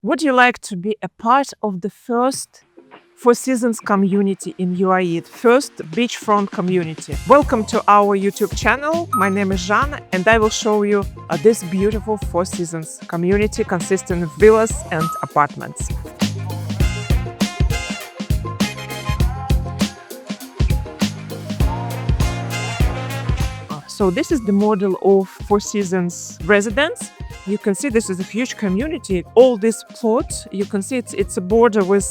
Would you like to be a part of the first Four Seasons community in UAE, first beachfront community? Welcome to our YouTube channel. My name is Jana and I will show you this beautiful Four Seasons community consisting of villas and apartments. So this is the model of Four Seasons residence. You can see this is a huge community. All this plot, you can see it's a border with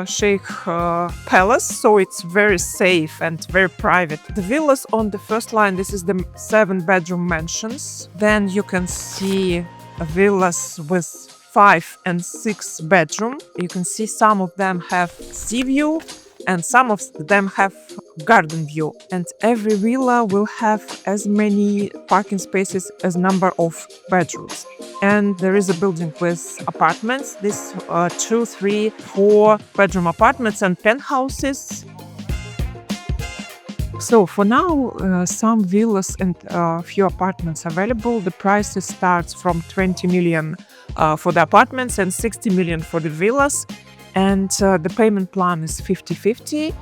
Sheikh Palace, so it's very safe and very private. The villas on the first line, this is the 7-bedroom mansions. Then you can see villas with 5 and 6 bedroom. You can see some of them have sea view and some of them have garden view, and every villa will have as many parking spaces as number of bedrooms. And there is a building with apartments, this 2, 3, 4 bedroom apartments and penthouses. So for now, some villas and a few apartments available. The prices starts from 20 million for the apartments and 60 million for the villas. And the payment plan is 50-50.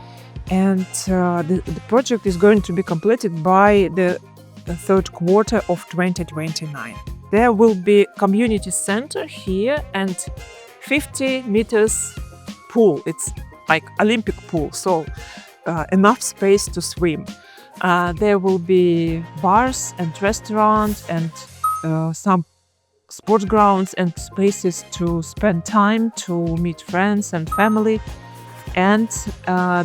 And the project is going to be completed by the third quarter of 2029. There will be community center here and 50 meters pool. It's like Olympic pool, so enough space to swim. There will be bars and restaurants and some sports grounds and spaces to spend time, to meet friends and family. And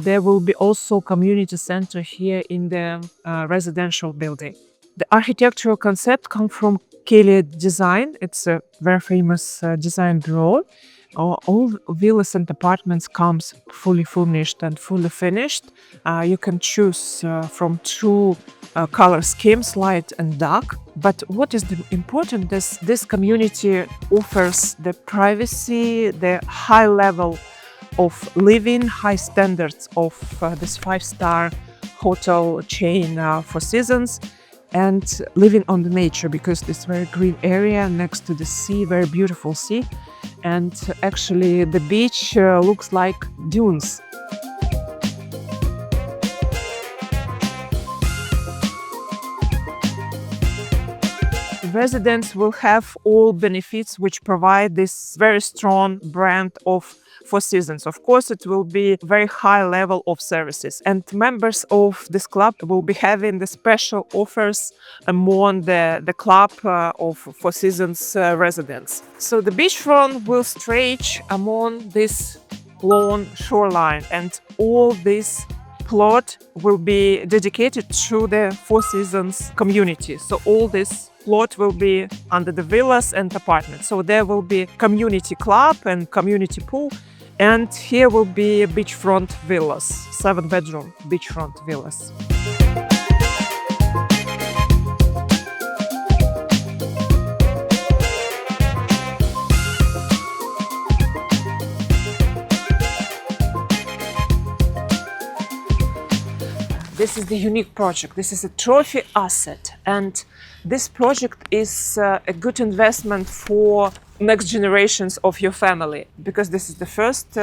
there will be also community center here in the residential building. The architectural concept comes from Kelly Design. It's a very famous design bureau. All villas and apartments comes fully furnished and fully finished. You can choose from 2 color schemes, light and dark. But what is important is this community offers the privacy, the high level of living, high standards of this 5-star hotel chain Four Seasons, and living on the nature, because this very green area next to the sea, very beautiful sea, and actually the beach looks like dunes. Residents will have all benefits which provide this very strong brand of Four Seasons. Of course, it will be very high level of services, and members of this club will be having the special offers among the club of Four Seasons residents. So the beachfront will stretch along this long shoreline, and all this plot will be dedicated to the Four Seasons community. So all this plot will be under the villas and apartments. So there will be community club and community pool. And here will be beachfront villas, 7-bedroom beachfront villas. This is the unique project. This is a trophy asset. And this project is a good investment for next generations of your family, because this is the first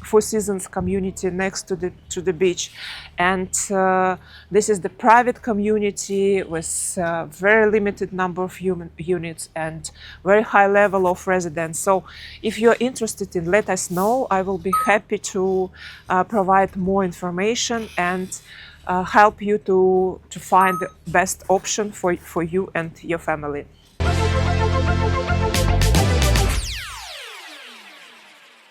Four Seasons community next to the beach, and this is the private community with very limited number of units and very high level of residents. So if you're interested in, let us know. I will be happy to provide more information and help you to find the best option for you and your family.